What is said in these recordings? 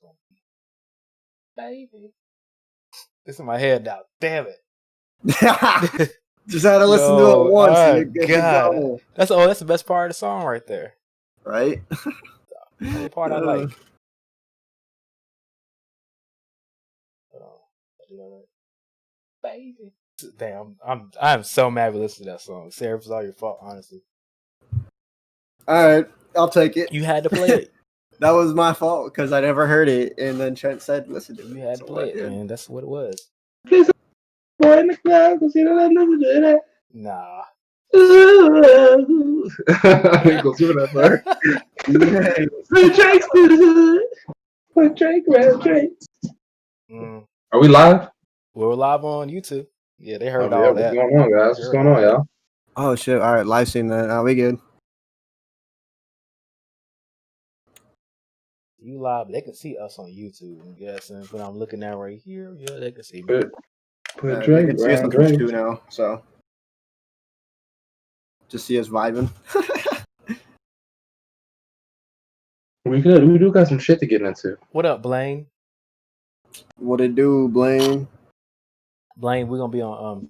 gonna be, baby. It's in my head now. Damn it. Just had to listen to it once. And you're good to go. That's the best part of the song right there. Right? The only part I like. Baby. Damn, I'm so mad we listened to that song. Seraph, it's all your fault, honestly. Alright, I'll take it. You had to play it. That was my fault because I never heard it, and then Trent said, "Listen to it." You had to play it, man. That's what it was. Boy in the club, cause you don't let nothing do that. Nah. Go through that part. Put Drake's to the hood. Put Drake around Drake. Are we live? We're live on YouTube. Yeah, they heard all that. What's going on, guys? What's going on, y'all? Oh shit! All right, live stream then. Are we good? You live, they can see us on YouTube. I'm guessing. When I'm looking at right here, yeah, they can see me. Put Drake can see us on Drake. Twitch too now, so just see us vibing. We good. We do got some shit to get into. What up, Blaine? What it do, Blaine? Blaine, we're gonna be on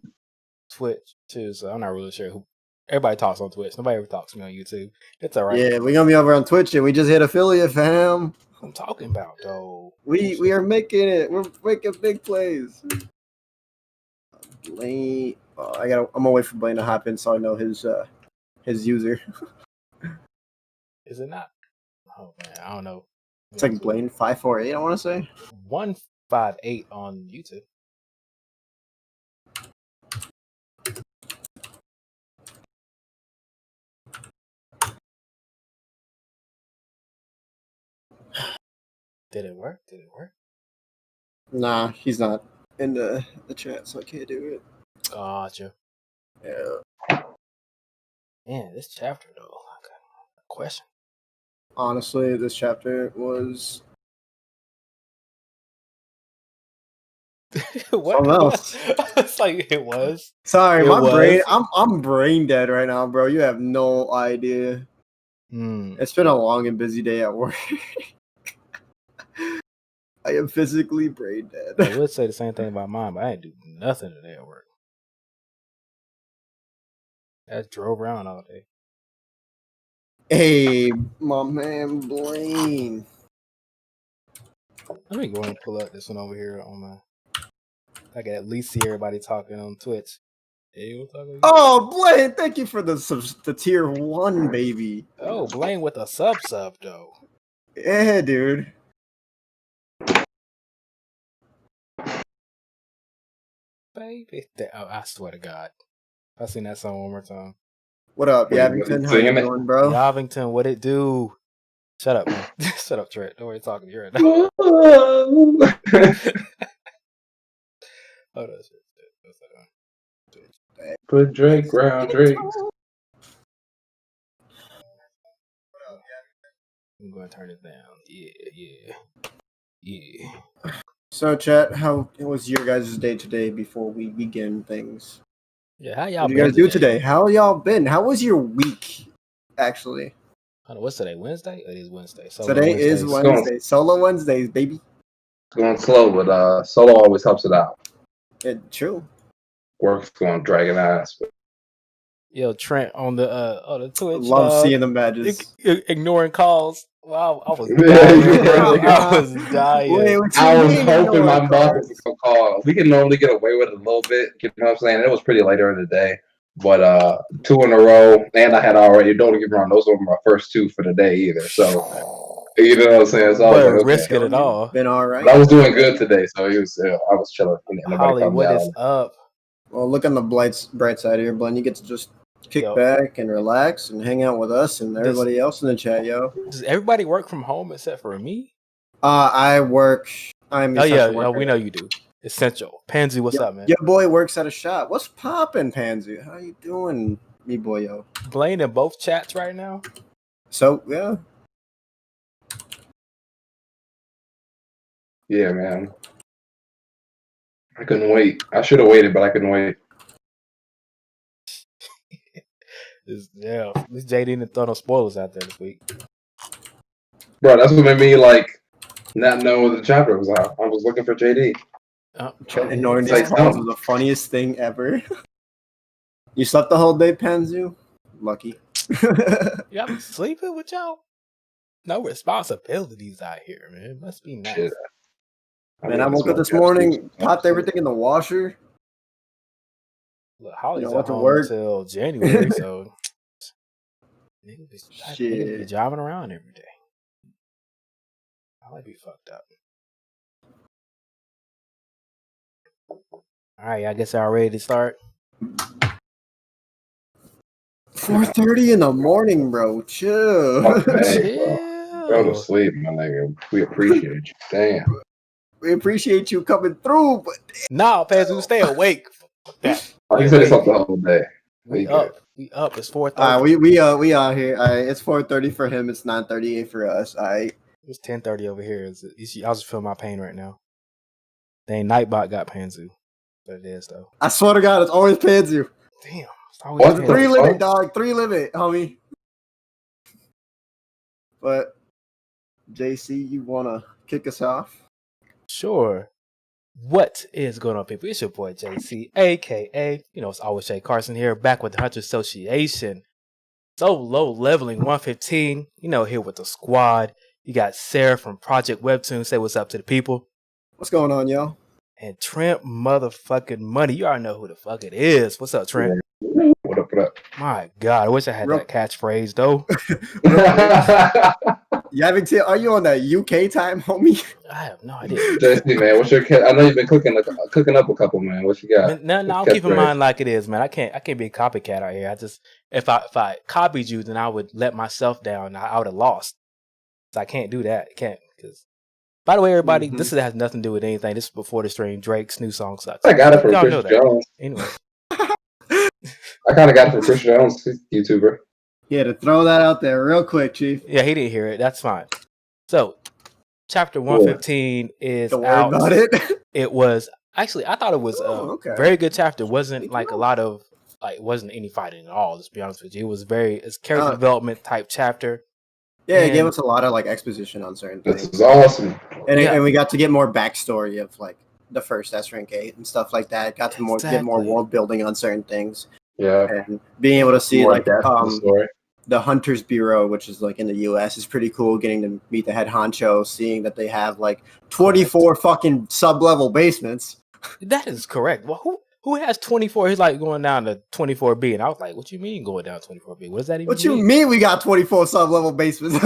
Twitch too, so I'm not really sure who. Everybody talks on Twitch. Nobody ever talks to me on YouTube. It's all right. Yeah, we're gonna be over on Twitch, and we just hit affiliate, fam. I'm talking about though. We are making it. We're making big plays. Blaine, I'm gonna wait for Blaine to hop in so I know his user. Is it not? Oh man, I don't know. It's like Blaine 548. I want to say 158 on YouTube. Did it work? Nah, he's not in the chat, so I can't do it. Gotcha. Yeah. Man, this chapter though, I got a question. Honestly, this chapter was what something else. It's like it was. Sorry, it my was. brain. I'm brain dead right now, bro. You have no idea. It's been a long and busy day at work. I am physically brain dead. I would say the same thing about mine, but I didn't do nothing today at work. I just drove around all day. Hey, my man Blaine. Let me go and pull up this one over here on my. I can at least see everybody talking on Twitch. Hey, what's up? Oh, Blaine, thank you for the tier 1, baby. Oh, Blaine with a sub though. Yeah, dude. Baby, I swear to God, I seen that song one more time. What up, Yavington? How you doing, bro? Yavington, what it do? Shut up, man. Shut up, Trent. Don't worry, talking to you right now. Hold on. Put Drake round Drake. I'm going to turn it down. Yeah. So, chat, how was your guys' day today before we begin things? Yeah, how y'all what you guys do today? How y'all been? How was your week, actually? I don't know, what's today? Wednesday? It is Wednesday. Today is Wednesday. Solo Wednesdays, baby. It's going slow, but solo always helps it out. True. Work's going dragging ass. Yo, Trent on the Twitch. Love seeing the badges. Ignoring calls. Wow, I was dying. I was dying. I was hoping my boss was gonna call. We can normally get away with it a little bit. You know what I'm saying? It was pretty late during the day, but 2 in a row, and I had already. Don't get me wrong; those were my first 2 for the day either. So you know what I'm saying? So I was like, okay. Risk it at all. Been all right. But I was doing good today, so I was chilling. Holly, what is up? Well, look on the bright side here, Blaine. You get to just kick back and relax and hang out with us and everybody else in the chat, yo. Does everybody work from home except for me? I work. I'm we know you do. Essential. Pansy, what's up, man? Your boy works at a shop. What's poppin', Pansy? How you doing, me boy, yo? Blaine in both chats right now? So, yeah. Yeah, man. I couldn't wait. I should have waited, but I couldn't wait. This JD didn't throw no spoilers out there this week. Bro, that's what made me like. Not knowing what the chapter was out. I was looking for JD. Trent ignoring It's these like calls something. was the funniest thing ever. You slept the whole day, Panzu? Lucky. Yeah, I'm sleeping with y'all. No responsibilities out here, man. It must be nice. Shit. Man, I woke up this morning, popped everything in the washer. Look, Holly's You know, at went to home work. until January, so niggas be Shit. driving around every day. I might be fucked up. All right, I guess I'm ready to start. 4:30 in the morning, bro. Chill. Go to sleep, my nigga. We appreciate you. Damn. We appreciate you coming through, but Nah, Panzu, stay awake. Fuck that. You said it's up the whole day. We up. It's 4:30. we out here. It's 4:30 for him. It's 9:38 for us. It's 10:30 over here. I'll just feel my pain right now. Dang, Nightbot got Panzu. But it is though. I swear to God, it's always Panzu. Damn. It's always What? Panzu. 3 limit, dog. 3 limit, homie. But JC, you wanna kick us off? Sure. What is going on, people? It's your boy JC, aka, it's always Jay Carson here, back with the Hunter Association. Solo leveling 115, here with the squad. You got Seraph from Project Webtoon. Say what's up to the people. What's going on, y'all? And Trent motherfucking Money. You already know who the fuck it is. What's up, Trent? What up? My God, I wish I had that catchphrase though. Are you on that UK time, homie? I have no idea. JC, man, what's your I know you've been cooking up a couple, man. What you got? No, I'm keeping mine like it is, man. I can't be a copycat out here. If I copied you, then I would let myself down. I would have lost. So I can't do that. I can't because. By the way, everybody, this has nothing to do with anything. This is before the stream. Drake's new song sucks. I got it from Chris Jones. Anyway. I kind of got it from Chris Jones, YouTuber. Yeah, to throw that out there real quick, Chief. Yeah, he didn't hear it. That's fine. So, chapter 115 is Don't worry out. about it. It was actually, I thought it was a very good chapter. Wasn't like a lot of wasn't any fighting at all. Let's be honest with you. It was it's character development type chapter. Yeah, it gave us a lot of exposition on certain things. This is awesome. And we got to get more backstory of the first S rank 8 and stuff like that. Got to get more world building on certain things. Yeah. And being able to see the the Hunters Bureau, which is in the US, is pretty cool. Getting to meet the head honcho, seeing that they have 24 fucking sub-level basements. That is correct. Well, who has 24? He's going down to 24B, and I was like, "What you mean going down to 24B? What does that even mean?" What you mean we got 24 sub-level basements?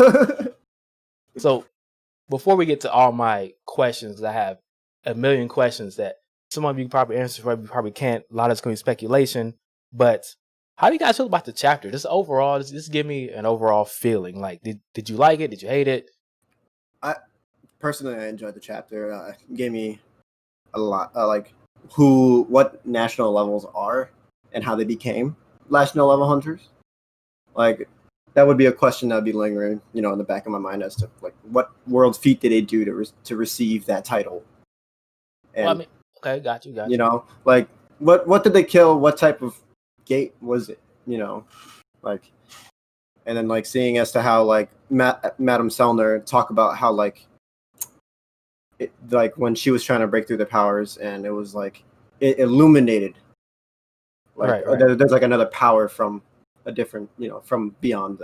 So, before we get to all my questions, I have a million questions that some of you can probably answer, some of you probably can't. A lot of it's going to be speculation. But how do you guys feel about the chapter? Just overall, just give me an overall feeling. Did you like it? Did you hate it? I enjoyed the chapter. It gave me a lot, what national levels are and how they became national level hunters. That would be a question that would be lingering, in the back of my mind as to what world feat did they do to receive that title? And, okay, got you. What did they kill? What type of gate was it? And then seeing as to how Madame Selner talk about how when she was trying to break through the powers and it was it illuminated right. There's another power from a different from beyond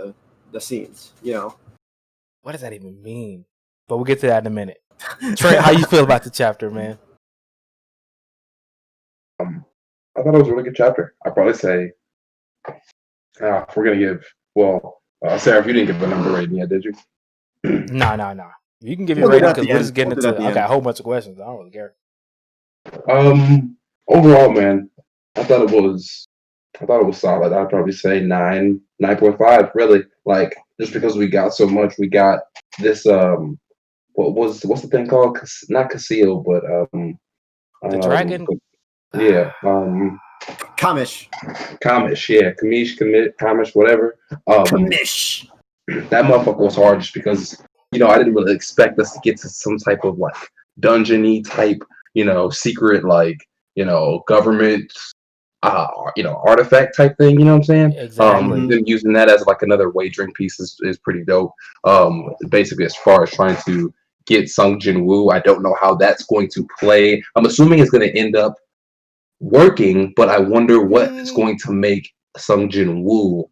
the scenes. What does that even mean? But we'll get to that in a minute. Trey, how you feel about the chapter, man? I thought it was a really good chapter. I'd probably say if we're gonna give Sarah, if you didn't give a number rating yet, did you? No. You can give your rating because we're just getting into. I got a whole bunch of questions. I don't really care. Overall, man, I thought it was solid. I'd probably say 9.5. Really, just because we got so much, we got this. What's the thing called? Not Casil, but the dragon. Yeah. Kamish. Yeah. Kamish, whatever. Kamish. That motherfucker was hard just because, I didn't really expect us to get to some type of dungeon-y type, secret, government, artifact type thing, you know what I'm saying? Exactly. Them using that as another wagering piece is pretty dope. Basically, as far as trying to get Sung Jin Woo. I don't know how that's going to play. I'm assuming it's going to end up working, but I wonder what is going to make Sung Jin Woo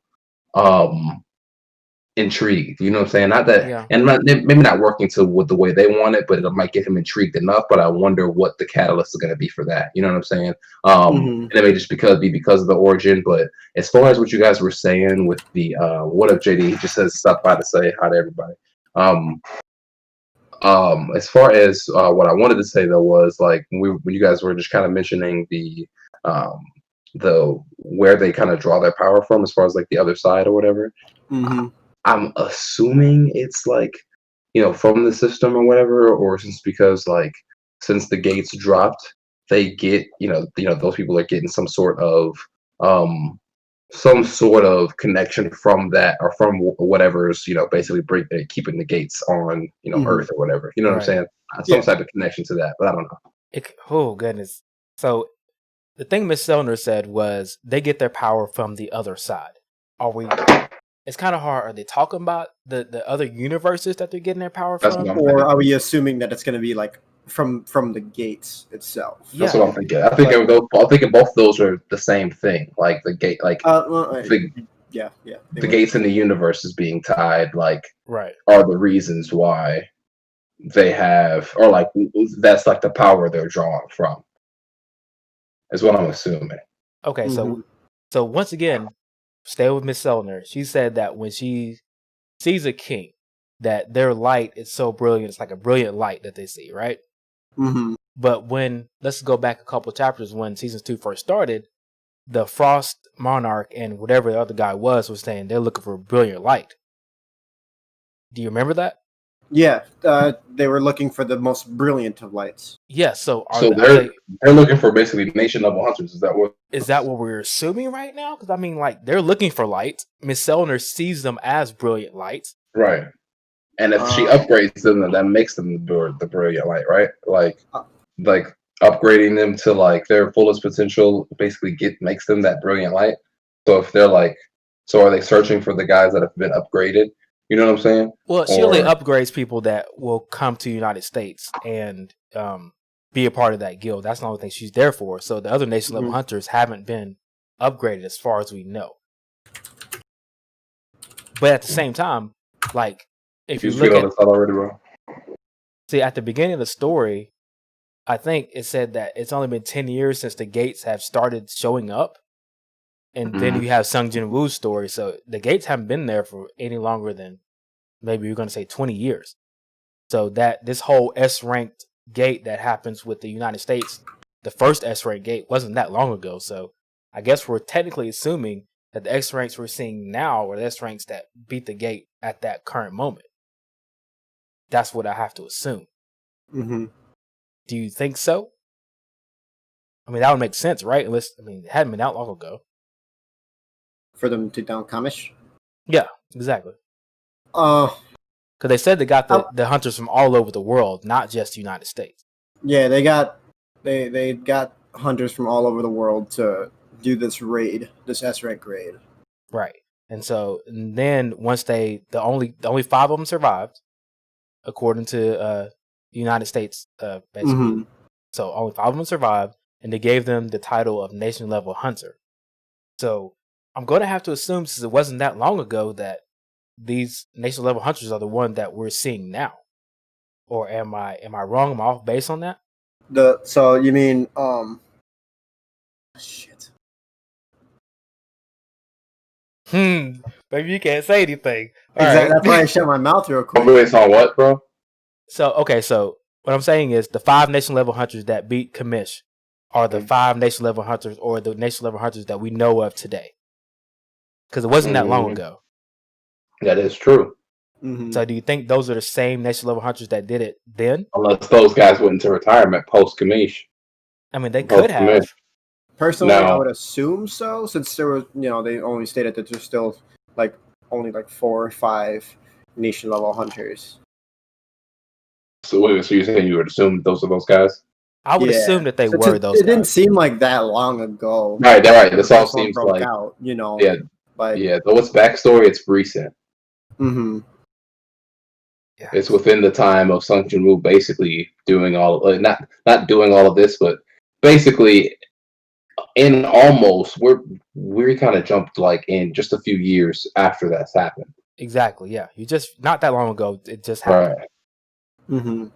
intrigued. You know what I'm saying? Not that, Yeah. and maybe not working to with the way they want it, but it might get him intrigued enough. But I wonder what the catalyst is going to be for that. You know what I'm saying? And it may just be because of the origin. But as far as what you guys were saying with the what up, JD? He just says stop by to say hi to everybody. As far as what I wanted to say though was like when you guys were just kind of mentioning the where they kind of draw their power from as far as like the other side or whatever. I'm assuming it's like, you know, from the system or whatever, or because like since the gates dropped, they get, you know, those people are getting some sort of connection from that or from whatever's, you know, basically keeping the gates on, you know, Earth or whatever. You know what I'm saying? Some type of connection to that, but I don't know. Oh goodness. So the thing Miss Selner said was they get their power from the other side. It's kind of hard. Are they talking about the other universes that they're getting their power from? Or are we assuming that it's going to be like from the gates itself? That's what I'm thinking. I think both of those are the same thing. Like the gate, like the gates in the universe is being tied. Like are the reasons why they have, or like that's like the power they're drawing from. Is what I'm assuming. Okay, so once again, stay with Miss Selner. She said that when she sees a king, that their light is so brilliant, it's like a brilliant light that they see, right? But let's go back a couple of chapters when season 2 first started, the Frost Monarch and whatever the other guy was saying they're looking for a brilliant light. Do you remember that? Yeah, they were looking for the most brilliant of lights. Yeah, so they're looking for basically nation level hunters. Is that what we're assuming right now? Because I mean, like they're looking for light. Miss Selner sees them as brilliant lights, right? And if she upgrades them, then that makes them the brilliant light, right? Like upgrading them to like their fullest potential basically makes them that brilliant light. So if they're like, so are they searching for the guys that have been upgraded? You know what I'm saying? Well, she only upgrades people that will come to the United States and be a part of that guild. That's the only thing she's there for. So the other nation level hunters haven't been upgraded as far as we know. But at the same time, like if you look at the beginning of the story, I think it said that it's only been 10 years since the gates have started showing up. And then you have Sung Jin Woo's story. So the gates haven't been there for any longer than maybe you're going to say 20 years. So that this whole S-ranked gate that happens with the United States, the first S-ranked gate wasn't that long ago. So I guess we're technically assuming that the S-ranks we're seeing now are the S-ranks that beat the gate at that current moment. That's what I have to assume. Do you think so? I mean, that would make sense, right? Unless, I mean, it hadn't been that long ago. For them to down Kamish? Yeah, exactly. Because they said they got the hunters from all over the world, not just the United States. Yeah, they got hunters from all over the world to do this raid, this S-rank raid. Right. And then once the only 5 of them survived, according to the United States, basically. So only 5 of them survived, and they gave them the title of nation level hunter. So I'm going to have to assume, since it wasn't that long ago, that these nation level hunters are the one that we're seeing now. Or am I wrong? Am I off base on that? So you mean shit. Maybe you can't say anything. Exactly. That's why I shut my mouth real quick. It's on what, bro? So what I'm saying is the 5 nation level hunters that beat Kamish are the 5 nation level hunters, or the nation level hunters that we know of today. Because it wasn't that long ago. That is true. So do you think those are the same nation level hunters that did it then? Unless those guys went into retirement post Kamish. I mean, they could have. Personally, I would assume so, since there was, they only stated that there's still only 4 or 5 nation level hunters. So you're saying you would assume those are those guys? I would assume that they were those guys. It didn't seem like that long ago. Right. This all seems like out, Yeah. Though it's backstory, it's recent. Yeah. It's within the time of Sung Jin-woo basically doing all not doing all of this, but basically in almost we kind of jumped like in just a few years after that's happened. Exactly. Yeah. You just not that long ago. It just happened. Right.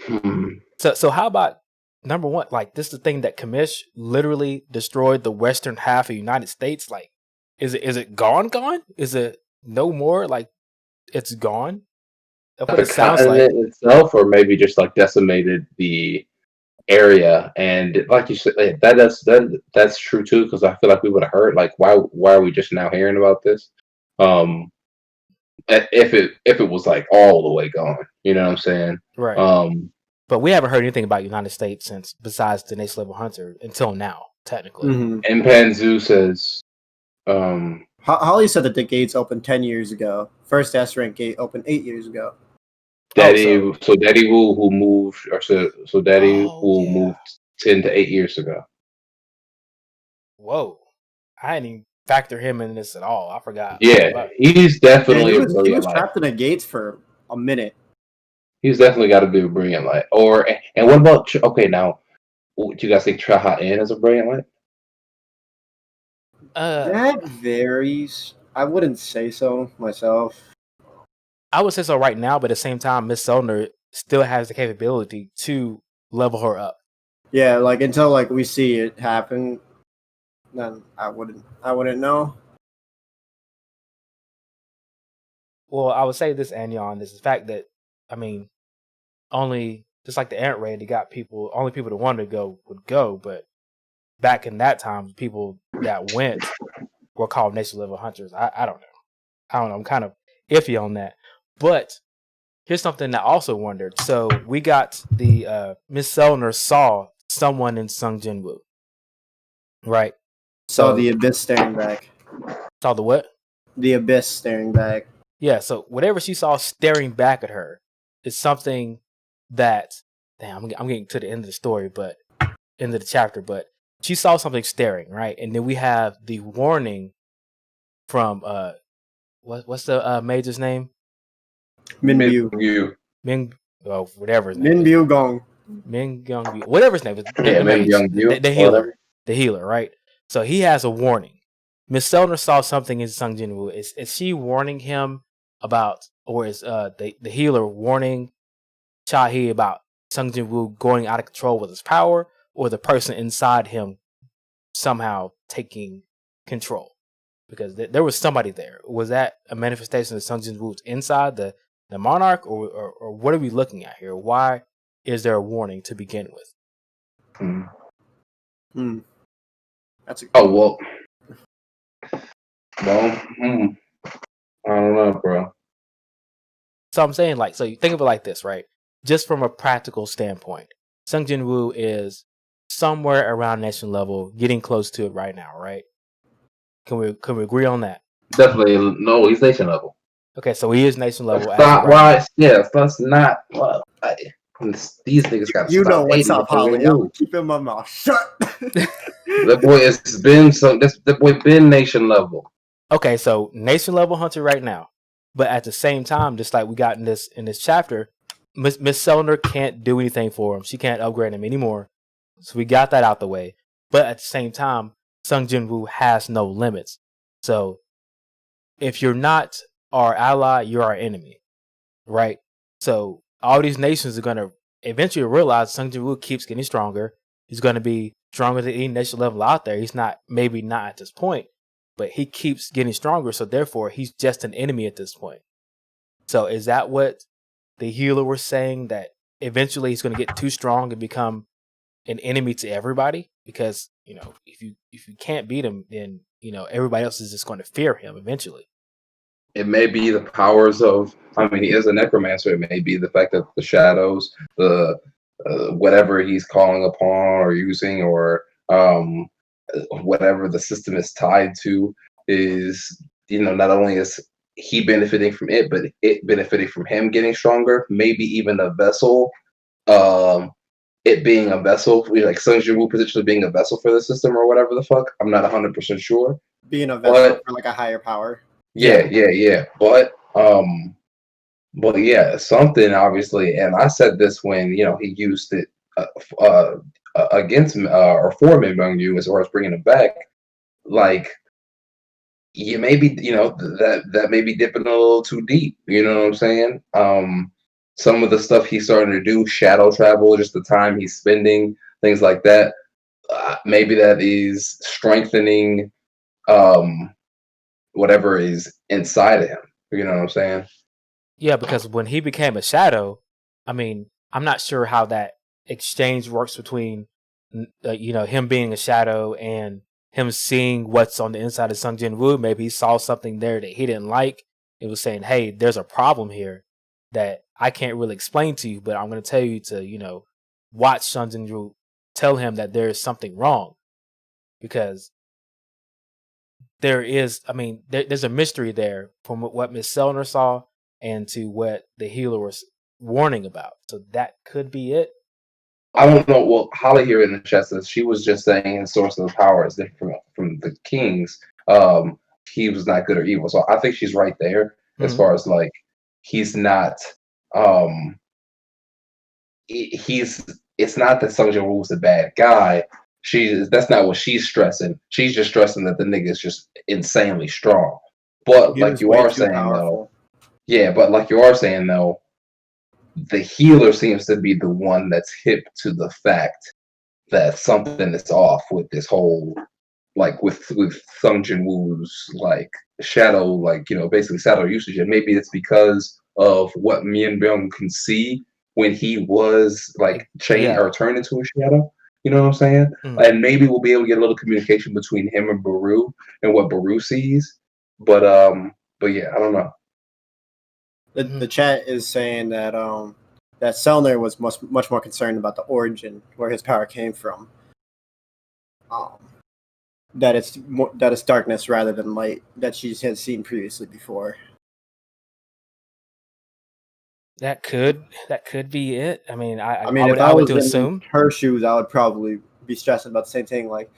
Mm-hmm. So how about number one? Like, this is the thing that Kamish literally destroyed the western half of the United States. Like, is it gone? Gone? Is it no more? Like, it's gone. That's what The it sounds like. continent itself, or maybe just like decimated the area, and like you said, that's true too. Because I feel like we would have heard like why are we just now hearing about this? If it was like all the way gone, you know what I'm saying? Right. But we haven't heard anything about United States since, besides the Next Level Hunter, until now, technically. Mm-hmm. And Panzu says, Holly said that the gates opened 10 years ago. First S rank gate opened 8 years ago. Daddy Wu who moved, or so Daddy Wu moved 10 to 8 years ago. Whoa, I didn't even factor him in this at all. I forgot. Yeah, he's definitely he a brilliant he was light. trapped in the gates for a minute. He's definitely got to be a brilliant light. And what about now? Do you guys think Traha In is a brilliant light? That varies. I wouldn't say so myself. I would say so right now, but at the same time, Miss Selner still has the capability to level her up. Yeah, like until like we see it happen, then I wouldn't know. Well, I would say this, Anyon, is the fact that, I mean, only just like the Ant Raid, they got only people that wanted to go would go, but back in that time, people that went were called Nation Level Hunters. I don't know. I'm kind of iffy on that. But here's something that I also wondered. So we got the Miss Selner saw someone in Sung Jin-woo, right? Saw the abyss staring back. Saw the what? The abyss staring back. Yeah, so whatever she saw staring back at her is something that, damn, I'm getting to the end of the story, but end of the chapter, but she saw something staring, right? And then we have the warning from what's the major's name? Minbyu. Whatever his name. Minbyu Gong. Mingyong, whatever his name is. The healer, right? So he has a warning. Miss Selner saw something in Sung Jin-woo. Is she warning him about, or is the healer warning Cha-hee about Sung Jin-woo going out of control with his power, or the person inside him somehow taking control? Because there was somebody there. Was that a manifestation of Sung Jin-woo's inside the monarch, or what are we looking at here? Why is there a warning to begin with? That's a well, I don't know, bro. So I'm saying, like, so you think of it like this, right? Just from a practical standpoint, Sung Jin-woo is somewhere around nation level, getting close to it right now, right? Can we agree on that? Definitely, no. He's nation level. Okay, so he is nation level. That's not. These niggas got. You know what's up, Holly? I'm keeping my mouth shut. That boy has been that boy been nation level. Okay, so nation level hunter right now, but at the same time, just like we got in this chapter, Miss Selner can't do anything for him. She can't upgrade him anymore. So we got that out the way. But at the same time, Sung Jin-woo has no limits. So if you're not our ally, you're our enemy, right? So all these nations are going to eventually realize Sung Jin-woo keeps getting stronger. He's going to be stronger than any nation level out there. He's maybe not at this point, but he keeps getting stronger. So therefore, he's just an enemy at this point. So is that what the healer was saying, that eventually he's going to get too strong and become an enemy to everybody? Because, if you can't beat him, then, everybody else is just going to fear him eventually. It may be the powers of, he is a necromancer. It may be the fact that the shadows, the whatever he's calling upon or using, or whatever the system is tied to, is, not only is he benefiting from it, but it benefiting from him getting stronger. Maybe even a vessel, it being a vessel, like Sung Jin-woo potentially being a vessel for the system or whatever the fuck. I'm not 100% sure. Being a vessel for like a higher power. Yeah. But But yeah, something obviously, and I said this when he used it uh, uh, against or for Minbang as far as bringing it back. Like you maybe that may be dipping a little too deep. You know what I'm saying? Some of the stuff he's starting to do, shadow travel, just the time he's spending, things like that. Maybe that is strengthening whatever is inside of him. You know what I'm saying? Yeah, because when he became a shadow, I mean, I'm not sure how that exchange works between, him being a shadow and him seeing what's on the inside of Sung Jin Woo. Maybe he saw something there that he didn't like. It was saying, "Hey, there's a problem here that I can't really explain to you, but I'm going to tell you to, watch Sung Jin Woo. Tell him that there is something wrong because there is. I mean, there's a mystery there from what Miss Selner saw and to what the healer was warning about. So that could be it. I don't know. Well, Holly here in the chat says she was just saying his source of power is different from the king's. He was not good or evil. So I think she's right there as far as like he's not. He's. It's not that Sung Jin Woo was a bad guy. That's not what she's stressing. She's just stressing that the nigga is just insanely strong. But He like was you way are too saying powerful. though, yeah. But like you are saying though, the healer seems to be the one that's hip to the fact that something is off with this whole, like with Sung Jin Woo's like shadow, like basically shadow usage, and maybe it's because of what Mien Byung can see when he was like changed or turned into a shadow. You know what I'm saying? And maybe we'll be able to get a little communication between him and Baru and what Baru sees. But yeah, I don't know. The chat is saying that that Selner was much more concerned about the origin, where his power came from. That it's darkness rather than light that she has seen previously before. That could be it. I mean, I if would I was to in assume her shoes, I would probably be stressing about the same thing, like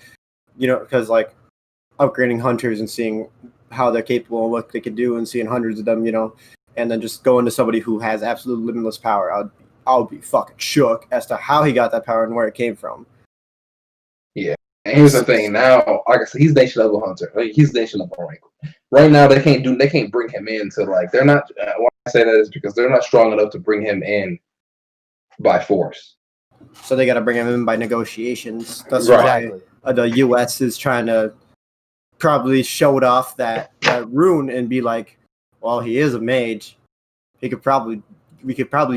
because like upgrading hunters and seeing how they're capable and what they can do, and seeing hundreds of them, and then just going to somebody who has absolute limitless power. I would be fucking shook as to how he got that power and where it came from. Yeah. And here's the thing. Now, like I said, he's nation level hunter. Like, he's nation level rank. Right now, they can't bring him in to like. They're not. Why I say that is because they're not strong enough to bring him in by force. So they got to bring him in by negotiations. That's right. Why the U.S. is trying to probably show it off that rune and be like, well, he is a mage. We could probably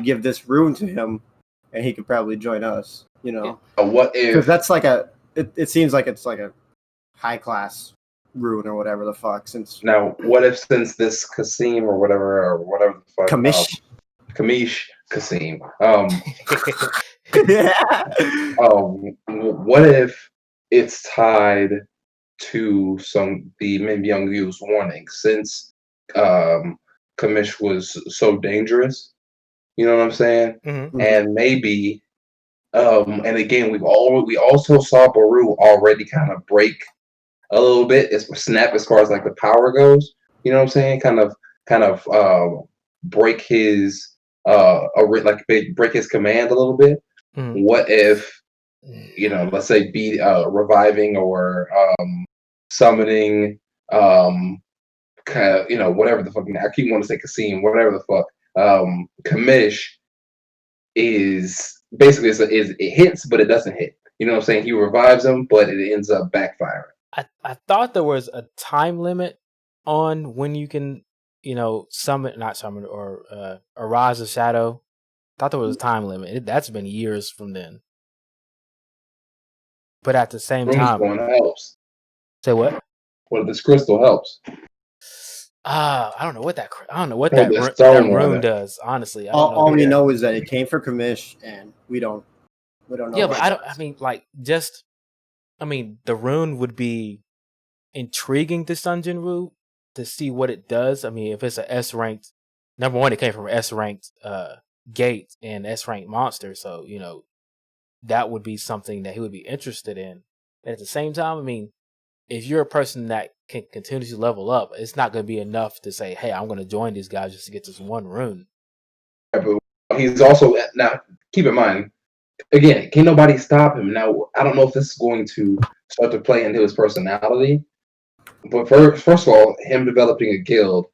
give this rune to him, and he could probably join us. What if? Because that's like it seems like it's like a high class rune or whatever the fuck. What if since this Kasim or whatever the fuck Kamish Kasim what if it's tied to the Min Byung Yu's warning, since Kamish was so dangerous, you know what I'm saying? And maybe and again we also saw Baru already kind of break a little bit, snap as far as like the power goes, you know what I'm saying? Kind of break his break his command a little bit. What if let's say be reviving or summoning kind of whatever the fuck, I keep wanting to say Kasim, whatever the fuck, Kamish is basically it hits but it doesn't hit, you know what I'm saying? He revives him but it ends up backfiring. I thought there was a time limit on when you can not summon or arise a shadow. I thought there was a time limit. That's been years from then. But at the same time, helps. Say what? Well, this crystal helps. I don't know what that rune does. Honestly, I don't know. All we know is that it came from Kamish, and we don't know. Yeah, but I mean, like, the rune would be intriguing to Sung Jin Woo to see what it does. I mean, if it's a S ranked, number one, it came from S ranked gate and S ranked monster, so that would be something that he would be interested in. And at the same time, I mean, if you're a person that can continuously level up, it's not going to be enough to say, hey, I'm going to join these guys just to get this one rune. but he's also now. Keep in mind, again, can nobody stop him now? I don't know if this is going to start to play into his personality, but first of all, him developing a guild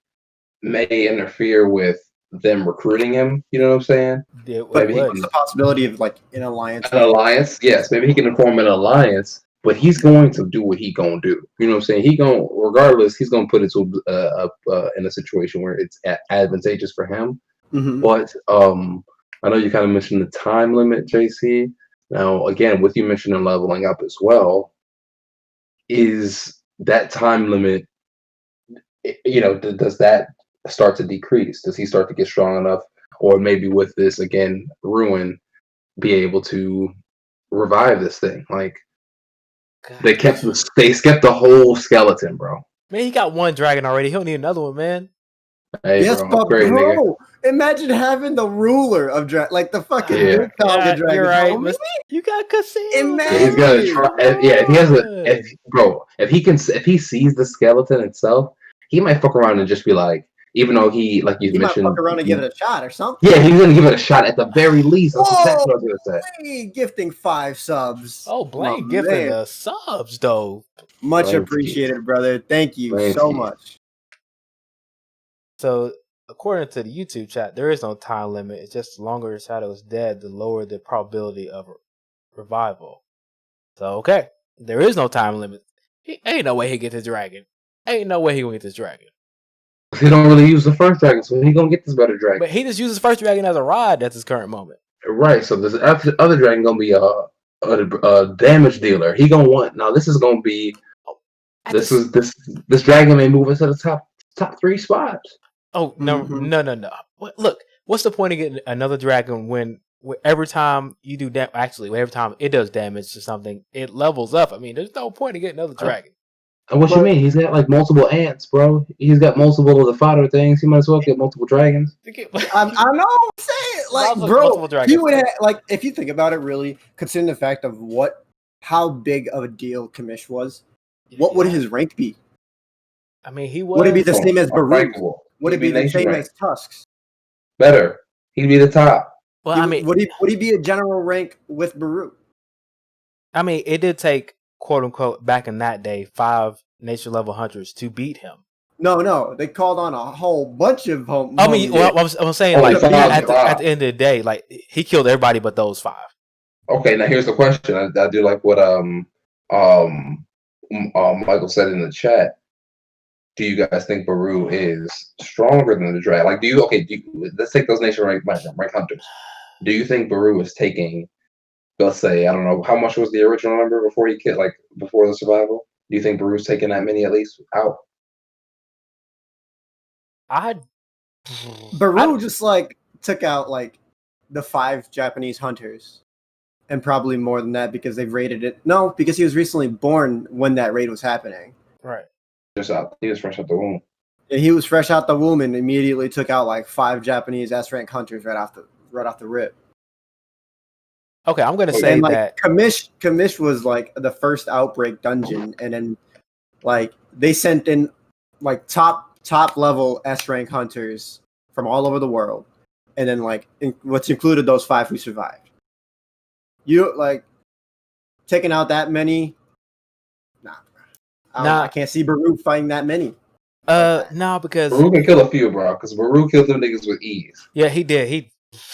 may interfere with them recruiting him. You know what I'm saying? But what's the possibility of like an alliance? An alliance, yes. Maybe he can form an alliance, but he's going to do what he gonna do. You know what I'm saying? He gonna, regardless, he's gonna put it in a situation where it's advantageous for him. Mm-hmm. But I know you kind of mentioned the time limit, JC. Now, again, with you mentioning leveling up as well, is that time limit? You know, does that start to decrease? Does he start to get strong enough, or maybe with this again, ruin, be able to revive this thing? Like they kept the whole skeleton, bro. Man, he got one dragon already. He don't need another one, man. Hey, yes, bro, but bro, imagine having the ruler of dragon, like the fucking big dragon. You're right. You got Cassandra. Yeah, he's gonna try. Yeah, if he has if he sees the skeleton itself, he might fuck around and just be like, even though he mentioned, might fuck around and give it a shot or something. Yeah, he's gonna give it a shot at the very least. That's exactly what I was gonna say. Blaine gifting 5 subs. Oh, Blaine gifting the subs though. Much appreciated, brother. Thank you so much. So, according to the YouTube chat, there is no time limit. It's just the longer the shadow is dead, the lower the probability of revival. So, okay, there is no time limit. Ain't no way he get this dragon. Ain't no way he gonna get this dragon. He don't really use the first dragon, so he gonna get this better dragon. But he just uses first dragon as a rod at this current moment. Right. So this other dragon gonna be a damage dealer. He gonna want now. This is gonna be this dragon may move into the top 3 spots. Oh no. Look, what's the point of getting another dragon when every time you do that? Actually, every time it does damage to something, it levels up. I mean, there's no point in getting another dragon. What you mean? He's got like multiple ants, bro. He's got multiple of the fodder things. He might as well get multiple dragons. I know what I'm saying. Like, bro, he would have, like, if you think about it, really, considering the fact of how big of a deal Kamish was, what would his rank be? I mean, he was. Would it be the same as Baruch? Would it be the same as Tusks? Better. He'd be the top. Well, I mean, would he be a general rank with Baruch? I mean, it did take, quote unquote, back in that day, 5 nature level hunters to beat him. No, they called on a whole bunch of home. I mean, I'm saying, like, at the end of the day, like, he killed everybody but those 5. Okay, now here's the question. I do like what Michael said in the chat. Do you guys think Baru is stronger than the dragon? Like, let's take those nation rank hunters. Do you think Baru is taking, let's say, I don't know, how much was the original number before he killed, like, before the survival? Do you think Baru's taking that many at least out? Baru just, like, took out, like, the 5 Japanese hunters. And probably more than that because they've raided it. No, because he was recently born when that raid was happening. Right. He was fresh out the womb. Yeah, he was fresh out the womb and immediately took out like 5 Japanese S-rank hunters right off the rip. Okay, I'm gonna say that Kamish was like the first outbreak dungeon, and then like they sent in like top level S-rank hunters from all over the world, and then like what's included those 5 who survived. You like taking out that many? I can't see Baru fighting that many. No, because Baru can kill a few, bro. Because Baru killed them niggas with ease. Yeah, he did.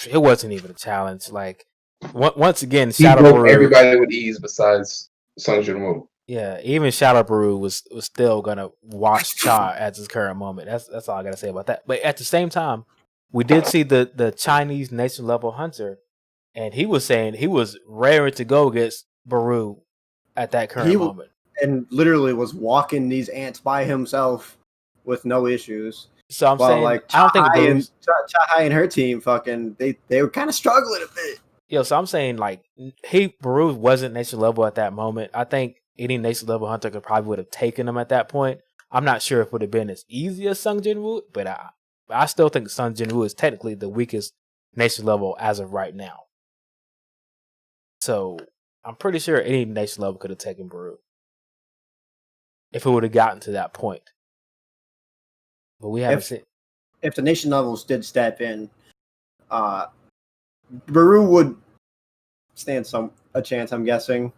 It wasn't even a challenge. Like once again, he Shadow broke Baru, everybody with ease besides Sung Jin-woo. Yeah, even Shadow Baru was still gonna watch Cha at this current moment. That's all I gotta say about that. But at the same time, we did see the Chinese nation level hunter, and he was saying he was raring to go against Baru at that current moment. And literally was walking these ants by himself with no issues. So I'm saying, like, I don't think Chahai and her team they were kind of struggling a bit. Yo, so I'm saying, like, Baru wasn't nation level at that moment. I think any nation level hunter could probably would have taken him at that point. I'm not sure if it would have been as easy as Sung Jin-woo, but I still think Sung Jin-woo is technically the weakest nation level as of right now. So I'm pretty sure any nation level could have taken Baru if it would have gotten to that point. But we haven't seen. If the nation levels did step in, Baru would stand a chance, I'm guessing.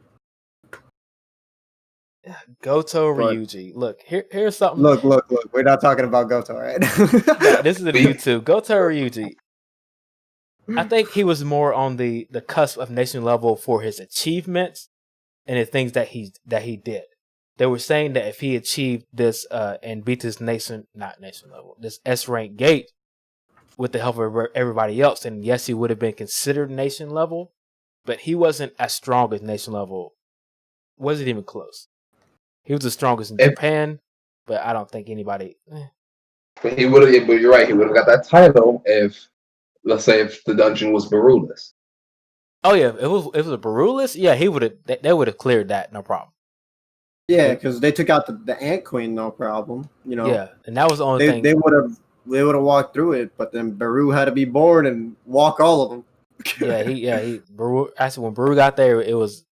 Goto But- Ryuji. Look, here's something. Look. We're not talking about Goto, right? No, this is a YouTube. Goto Ryuji. I think he was more on the cusp of nation level for his achievements and the things that he did. They were saying that if he achieved this and beat this not nation level, this S rank gate with the help of everybody else, then yes, he would have been considered nation level, but he wasn't as strong as nation level. Wasn't even close. He was the strongest in Japan, but I don't think anybody. But he would have. But you're right. He would have got that title if, let's say, if the dungeon was Barulus. Oh yeah, if it was a Barulus, yeah, he would have. They would have cleared that, no problem. Yeah, because they took out the Ant Queen, no problem. You know. Yeah, and that was the only thing. They would have walked through it, but then Baru had to be born and walk all of them. Baru, actually, when Baru got there, it was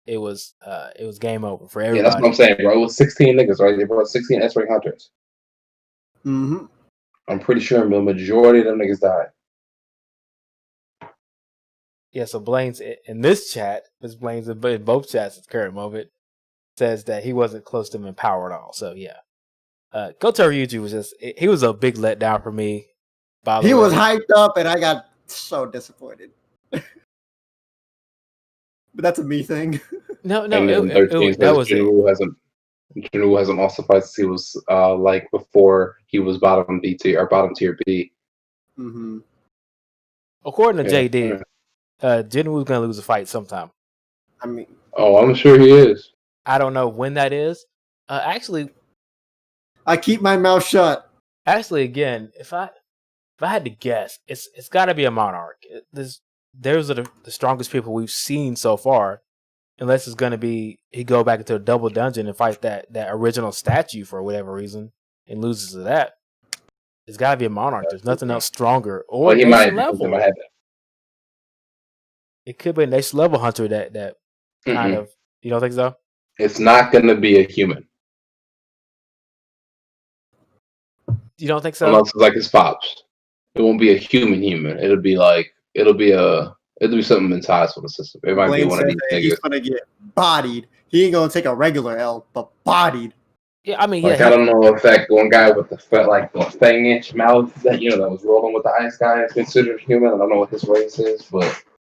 game over for everybody. Yeah, that's what I'm saying, bro. It was 16 niggas, right? They brought 16 S-rank hunters. Mm-hmm. I'm pretty sure the majority of them niggas died. Yeah, so Blaine's in this chat, Ms. Blaine's in both chats at the current moment, says that he wasn't close to him in power at all. So yeah, Goto Ryuji was he was a big letdown for me. He was hyped up, and I got so disappointed. But that's a me thing. No, that was it. Jinwoo hasn't also fights as he was like before he was bottom tier B. Mm-hmm. According to JD, Jinwoo's gonna lose a fight sometime. I mean, I'm sure he is. I don't know when that is. Actually, I keep my mouth shut. Actually, again, if I had to guess, it's got to be a monarch. Those are the strongest people we've seen so far. Unless it's gonna be he go back into a double dungeon and fight that original statue for whatever reason and loses to that. It's got to be a monarch. There's nothing else stronger or he nation might level. have that. It could be a nation level hunter that kind of. You don't think so? It's not gonna be a human. You don't think so? Unless it's like his pops. It won't be a human. It'll be something inside for the system. It might Blaine be one of these niggas. He's gonna get bodied. He ain't gonna take a regular L, but bodied. Yeah, I mean, I don't know if that one guy with the fang-inch mouth that was rolling with the ice guy is considered human. I don't know what his race is, but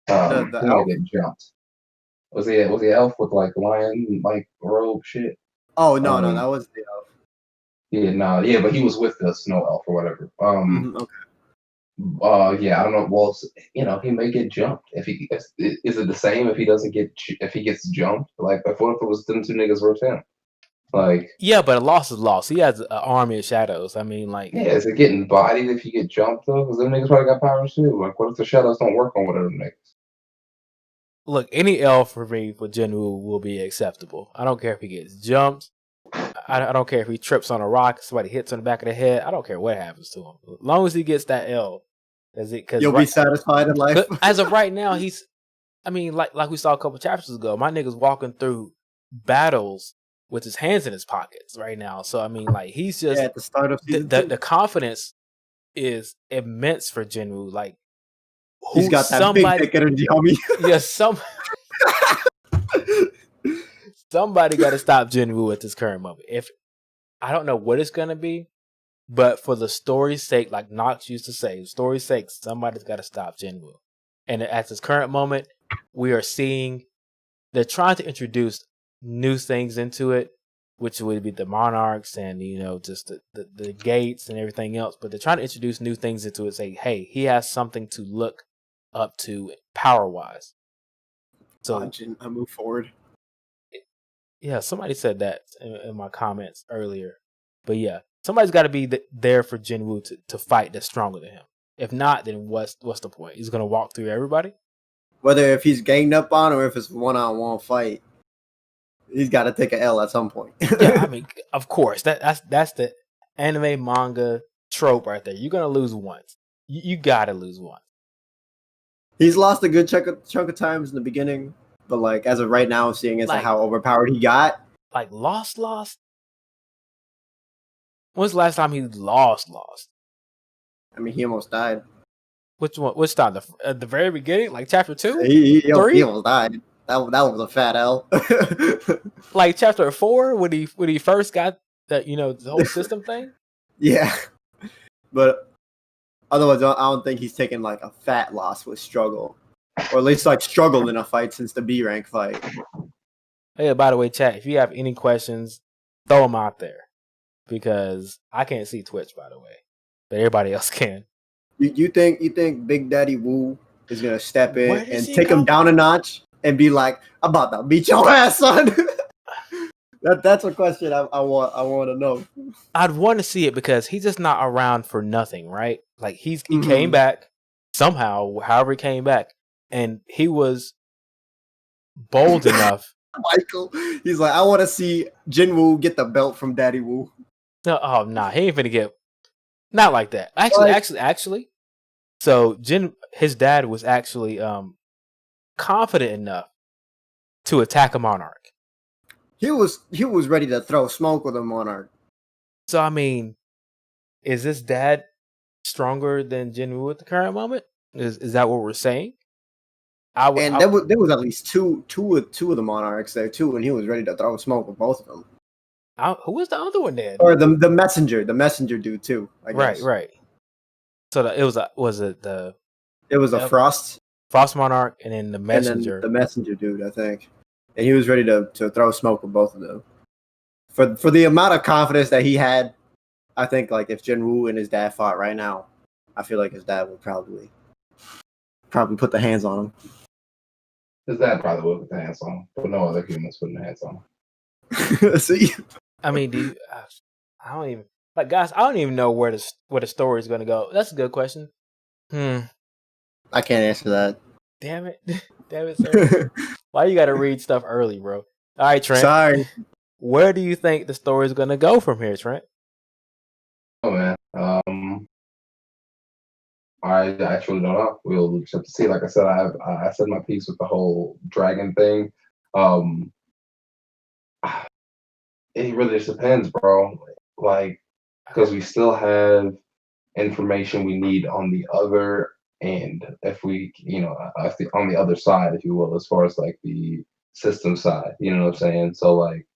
he might get jumped. Was he an elf with lion robe shit? Oh no, that was the elf. Yeah, but he was with the snow elf or whatever. Okay. Yeah, I don't know. Well, he may get jumped. Is it the same if he gets jumped? Like, what if it was them two niggas versus him? Yeah, but a loss is loss. He has an army of shadows. I mean, is it getting bodied if you get jumped though? Because them niggas probably got powers too. Like, what if the shadows don't work on whatever niggas? Look, any elf for me for Jinwoo will be acceptable. I don't care if he gets jumped. I don't care if he trips on a rock, somebody hits on the back of the head. I don't care what happens to him. As long as he gets that L, you'll be satisfied in life. As of right now, like we saw a couple chapters ago, my nigga's walking through battles with his hands in his pockets right now. So I mean, he's just at the start of season the confidence is immense for Jinwoo. Like, he's got that big dick energy, homie. Yeah, somebody got to stop Jinwoo at this current moment. If I don't know what it's gonna be, but for the story's sake, like Knox used to say, the story's sake, somebody's got to stop Jinwoo. And at this current moment, we are seeing they're trying to introduce new things into it, which would be the monarchs and just the gates and everything else. But they're trying to introduce new things into it. Say, hey, he has something to look up to power wise. So I move forward. Yeah, somebody said that in my comments earlier. But yeah, somebody's got to be there for Jinwoo to fight that's stronger than him. If not, then what's the point? He's gonna walk through everybody. Whether if he's ganged up on or if it's one-on-one fight, he's got to take an L at some point. Yeah, I mean, of course, that's the anime manga trope right there. You're gonna lose once. You gotta lose once. He's lost a good chunk of times in the beginning, but as of right now, seeing as how overpowered he got, lost. When's the last time he lost? I mean, he almost died. Which one? Which time? At the very beginning, like chapter 2, He 3, almost died. That was a fat L. like chapter 4 when he first got that the whole system thing. Yeah, but otherwise, I don't think he's taken like a fat loss with struggle, or at least like struggled in a fight since the B rank fight. Hey, by the way, chat, if you have any questions, throw them out there because I can't see Twitch, by the way, but everybody else can. You think Big Daddy Wu is gonna step in Where does and he take him come down a notch and be like, "I'm about to beat your ass, son"? That's a question I want to know. I'd want to see it because he's just not around for nothing, right? Like he came back somehow, however he came back, and he was bold enough. Michael, he's like, I want to see Jin Woo get the belt from Daddy Wu. No, oh nah, he ain't finna get not like that. Actually. So his dad was actually confident enough to attack a monarch. He was ready to throw smoke with a monarch. So I mean, is this dad stronger than Jin Woo at the current moment? Is that what we're saying? There was at least two of the monarchs there too, and he was ready to throw smoke with both of them. Who was the other one then? Or the messenger dude too. I guess. Right. So it was a Frost monarch, and then the messenger. And then the messenger dude, I think, and he was ready to throw smoke with both of them. For the amount of confidence that he had, I think like if Jin Woo and his dad fought right now, I feel like his dad would probably put the hands on him. His dad probably would put the hands on him, but no other humans putting their hands on him. See, I mean, I don't even guys. I don't even know where the story is going to go. That's a good question. I can't answer that. Damn it, sir. Why you got to read stuff early, bro? All right, Trent. Sorry. Where do you think the story is going to go from here, Trent? Oh man, I actually don't know. We'll just have to see. Like I said, I said my piece with the whole dragon thing. It really just depends, bro. Like, because we still have information we need on the other end. If we, on the other side, if you will, as far as like the system side, you know what I'm saying? So like,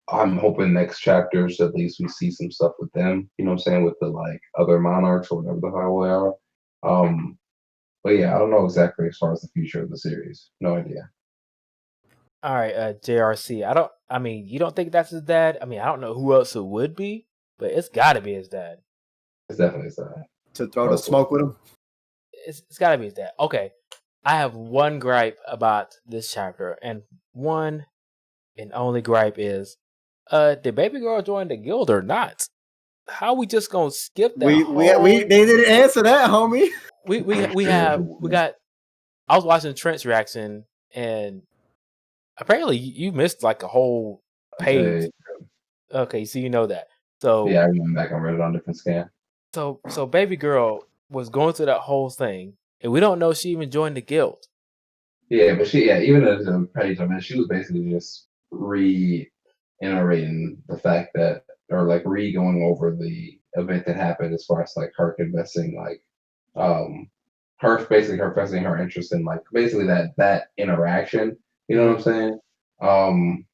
I'm hoping next chapters at least we see some stuff with them, you know what I'm saying, with the like other monarchs or whatever the hell they are. But yeah, I don't know exactly as far as the future of the series. No idea. All right, JRC. You don't think that's his dad? I mean, I don't know who else it would be, but it's got to be his dad. It's definitely his dad. To throw the smoke with him? It's got to be his dad. Okay, I have one gripe about this chapter, and one and only gripe is, did baby girl join the guild or not? How we just gonna skip that? They didn't answer that, homie. We got. I was watching Trent's reaction, and apparently you missed like a whole page. Okay, so you know that. So yeah, I went back and read it on different scan. So baby girl was going through that whole thing, and we don't know she even joined the guild. Yeah, but even as a page, I mean, she was basically just reiterating the fact that, or like going over the event that happened as far as like her confessing, like her confessing her interest in like basically that interaction. You know what I'm saying?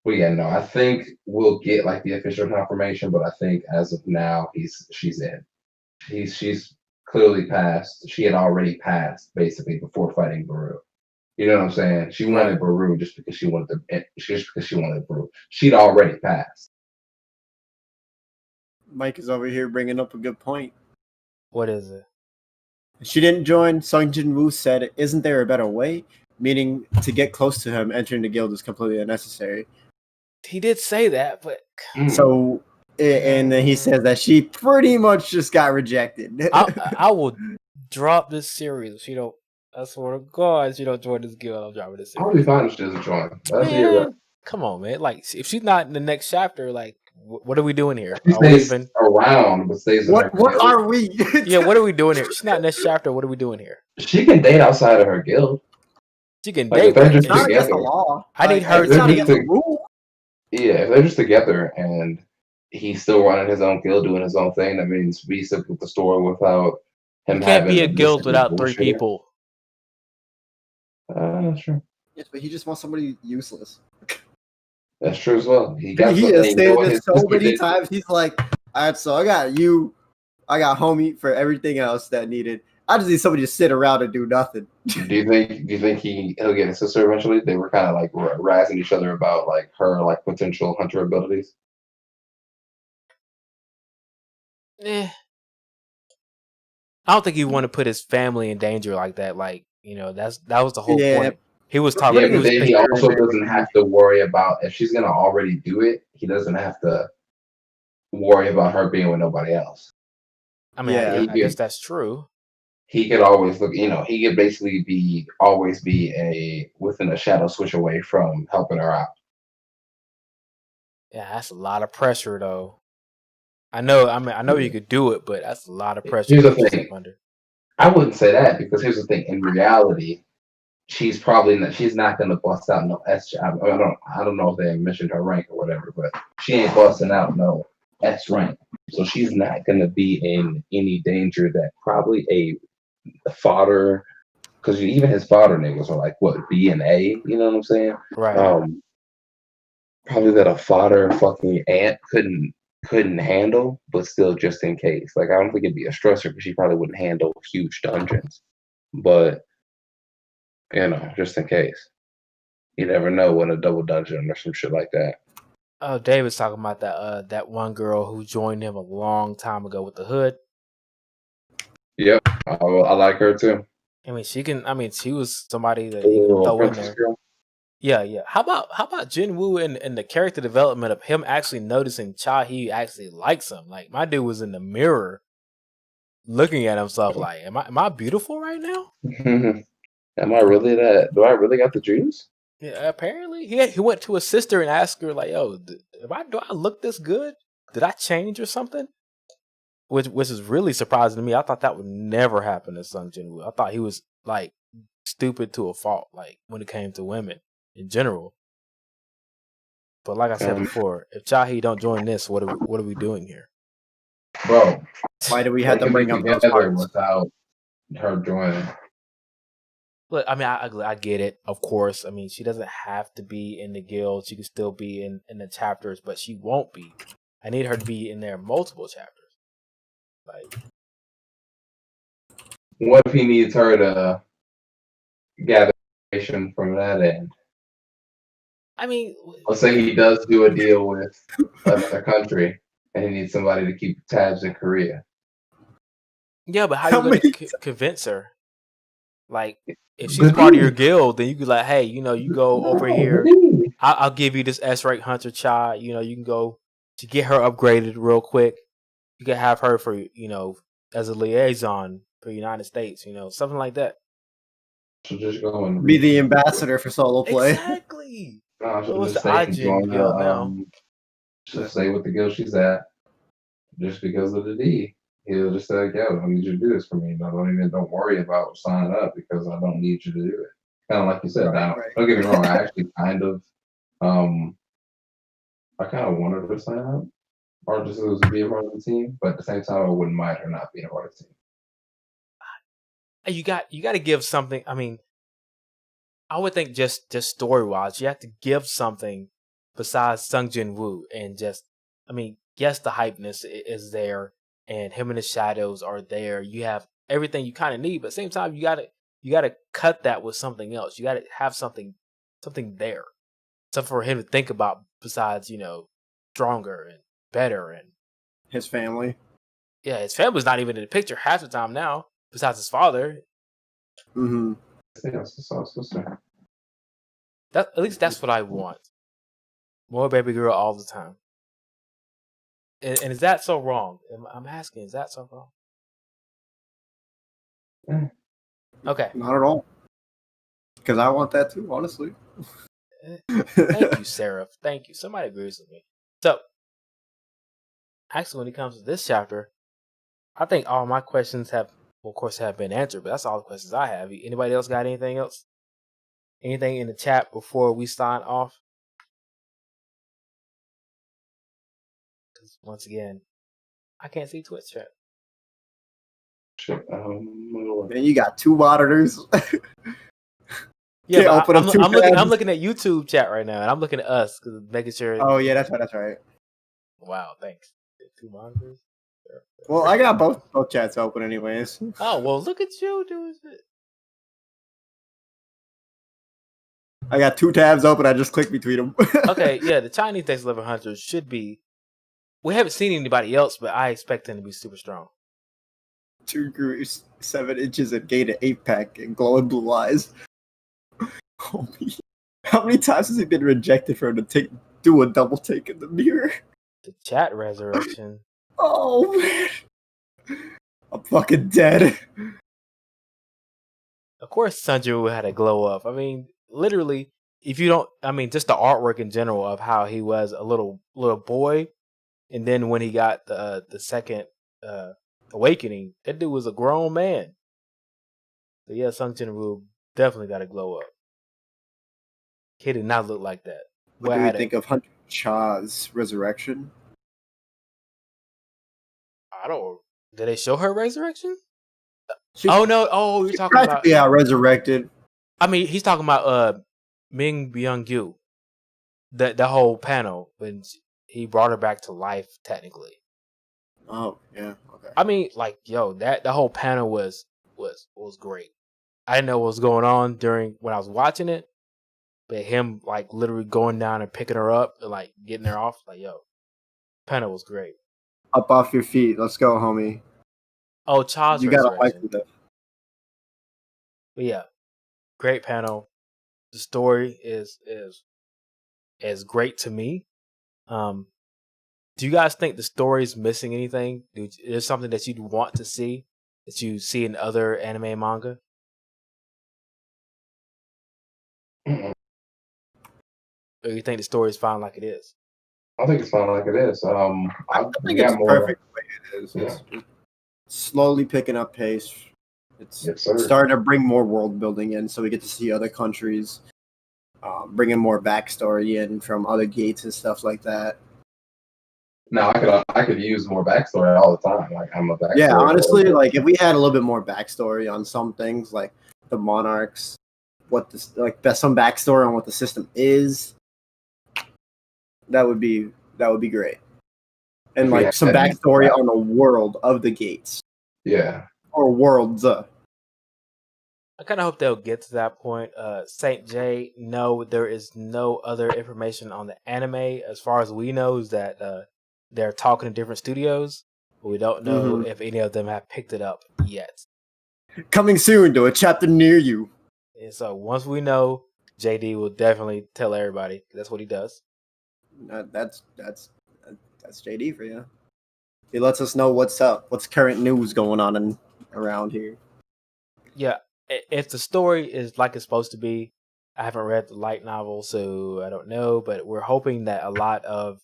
But yeah, no, I think we'll get like the official confirmation, but I think as of now, she's in. She's clearly passed. She had already passed basically before fighting Baru. You know what I'm saying? She wanted Baru just because she wanted Baru. She'd already passed. Mike is over here bringing up a good point. What is it? She didn't join. Sung Jin Woo said, "Isn't there a better way?" Meaning to get close to him, entering the guild is completely unnecessary. He did say that, but so, and then he says that she pretty much just got rejected. I will drop this series if she don't. I swear to God, if she don't join this guild, I'm dropping this series. I'll be fine if she doesn't join. Man, come on, man. Like, if she's not in the next chapter, like, what are we doing here? She stays around, but stays. What are we? Yeah, what are we doing here? She's not in this chapter. What are we doing here? She can date outside of her guild. She can date. It's not against the law. I need her. It's not against the rule. Yeah, if they're just together and he's still running his own guild, doing his own thing, that means we still put the story without You can't be a guild without 3 people. Sure. Yes, but he just wants somebody useless. That's true as well. He has stated this so many times. He's like, all right, so I got you. I got homie for everything else that needed. I just need somebody to sit around and do nothing. Do you think he'll get his sister eventually? They were kind of like razzing each other about like her like potential hunter abilities. I don't think he want to put his family in danger like that. Like, that was the whole point. He was talking. Yeah, but then he also doesn't have to worry about if she's gonna already do it. He doesn't have to worry about her being with nobody else. I mean, I guess that's true. He could always look. He could basically always be within a shadow switch away from helping her out. Yeah, that's a lot of pressure, though. I know you could do it, but that's a lot of pressure. Here's the thing. I wouldn't say that because here's the thing. In reality, she's not gonna bust out no S. I don't know if they mentioned her rank or whatever, but she ain't busting out no S rank, so she's not gonna be in any danger that probably a fodder, because even his fodder niggas are like what B and A, you know what I'm saying? Right. Probably that a fodder fucking ant couldn't handle, but still just in case. Like I don't think it'd be a stressor because she probably wouldn't handle huge dungeons, but just in case. You never know when a double dungeon or some shit like that. Oh, David's talking about that one girl who joined him a long time ago with the hood. Yep, I like her too. I mean, she was somebody that he could throw in there. Girl. Yeah. How about Jin Woo and the character development of him actually noticing Cha-hee actually likes him? Like my dude was in the mirror looking at himself like, am I beautiful right now? Am I really that? Do I really got the juice? Yeah, apparently he went to his sister and asked her like, "Yo, do I look this good? Did I change or something?" Which is really surprising to me. I thought that would never happen to Sung Jin-woo. I thought he was like stupid to a fault, like when it came to women in general. But like I said before, if Cha-hee don't join this, what are we doing here, bro? Why do we have to bring up those parts without her joining? Look, I mean, I get it, of course. I mean, she doesn't have to be in the guild. She can still be in the chapters, but she won't be. I need her to be in there multiple chapters. Like, what if he needs her to gather information from that end? I mean, let's say he does do a deal with another country, and he needs somebody to keep tabs in Korea. Yeah, but how are you going to convince her? Like, if she's part of your guild, then you could like, hey, you go over here. I'll give you this S-rank hunter Cha. You can go to get her upgraded real quick. You can have her for as a liaison for the United States. Something like that. She'll just go and be the ambassador for solo play. Exactly. She'll just stay and join she'll stay with the guild she's at, just because of the D. He'll just say, "Yo, I need you to do this for me. Don't worry about signing up because I don't need you to do it." Kind of like you said. Right. Don't get me wrong. I actually kind of wanted her to sign up or just to be a part of the team, but at the same time, I wouldn't mind her not being a part of the team. You got to give something. I mean, I would think just story wise, you have to give something besides Sung Jin Woo and yes, the hypeness is there. And him and his shadows are there. You have everything you kind of need, but at the same time, you gotta cut that with something else. You gotta have something there, something for him to think about besides stronger and better and his family. Yeah, his family's not even in the picture half the time now. Besides his father. Mm-hmm. At least that's what I want. More baby girl all the time. And is that so wrong? I'm asking, is that so wrong? Okay. Not at all. Because I want that too, honestly. Thank you, Seraph. Thank you. Somebody agrees with me. So, actually, when it comes to this chapter, I think all my questions have been answered, but that's all the questions I have. Anybody else got anything else? Anything in the chat before we sign off? Because once again, I can't see Twitch chat. shit. And you got 2 monitors. Yeah, Can't but open up 2 tabs. I'm looking at YouTube chat right now, and I'm looking at us because making sure. Oh yeah, that's right. Wow, thanks. 2 monitors. Well, I got both chats open anyways. Oh well, look at you doing it. I got 2 tabs open. I just click between them. Okay, yeah, the Chinese Next Level Hunters should be. We haven't seen anybody else, but I expect them to be super strong. 2 grooves, 7 inches, and gain an 8-pack, and glowing blue eyes. Homie, how many times has he been rejected for him to do a double take in the mirror? The chat resurrection. Oh man, I'm fucking dead. Of course, Sanju had a glow up. I mean, literally, if you don't, I mean, just the artwork in general of how he was a little boy, and then when he got the second awakening, that dude was a grown man. So yeah, Sung Jin-woo definitely got a glow up. He did not look like that. What do you think of Hunter Cha's resurrection? I don't. Did they show her resurrection? Oh no! Oh, you're talking about resurrected. I mean, he's talking about Ming Byung-gyu. The whole panel when he brought her back to life, technically. Oh yeah, okay. I mean, like, yo, the whole panel was great. I didn't know what was going on when I was watching it, but him like literally going down and picking her up and like getting her off, like, yo, panel was great. Up off your feet, let's go, homie. Oh, Cha's you gotta like it. But yeah, great panel. The story is great to me. Do you guys think the story is missing anything? Is there something that you'd want to see that you see in other anime and manga? Mm-mm. Or you think the story is fine like it is? I think it's fine like it is. I think it's perfect the way it is. Yeah. It's slowly picking up pace. It's starting to bring more world building in, so we get to see other countries, bringing more backstory in from other gates and stuff like that. Now I could use more backstory all the time. Like I'm a backstory. Yeah, honestly, like if we had a little bit more backstory on some things, like the monarchs, some backstory on what the system is, that would be great. And like some backstory on the world of the gates. Yeah. Or worlds. I kind of hope they'll get to that point. Saint J, no, there is no other information on the anime as far as we know. Is that they're talking to different studios, but we don't know if any of them have picked it up yet. Coming soon to a chapter near you. And so once we know, JD will definitely tell everybody. That's what he does. That's JD for you. He lets us know what's up, what's current news going on around here. Yeah, if the story is like it's supposed to be, I haven't read the light novel, so I don't know. But we're hoping that a lot of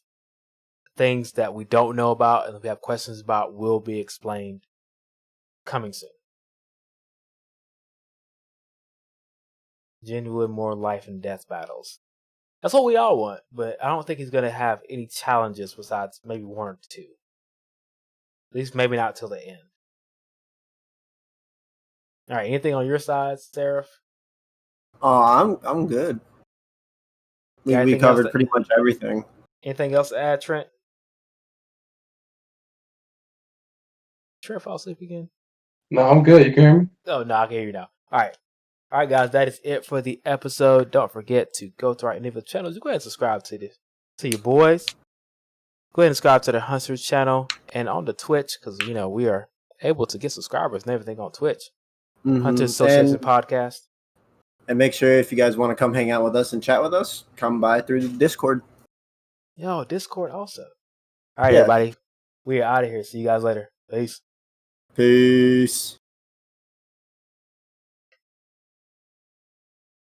things that we don't know about and we have questions about will be explained coming soon. Genuine more life and death battles. That's what we all want, but I don't think he's going to have any challenges besides maybe 1 or 2. At least maybe not till the end. All right, anything on your side, Seraph? Oh, I'm good. We covered pretty much everything. Anything else to add, Trent? Trent fall asleep again? No, I'm good. You can hear me? Oh, no, I can hear you now. All right, guys, that is it for the episode. Don't forget to go to our individual channels. Go ahead and subscribe to your boys. Go ahead and subscribe to the Hunters channel and on the Twitch, because we are able to get subscribers and everything on Twitch. Hunters Association Podcast. And make sure if you guys want to come hang out with us and chat with us, come by through the Discord. Yo, Discord also. All right, everybody. We are out of here. See you guys later. Peace. Peace.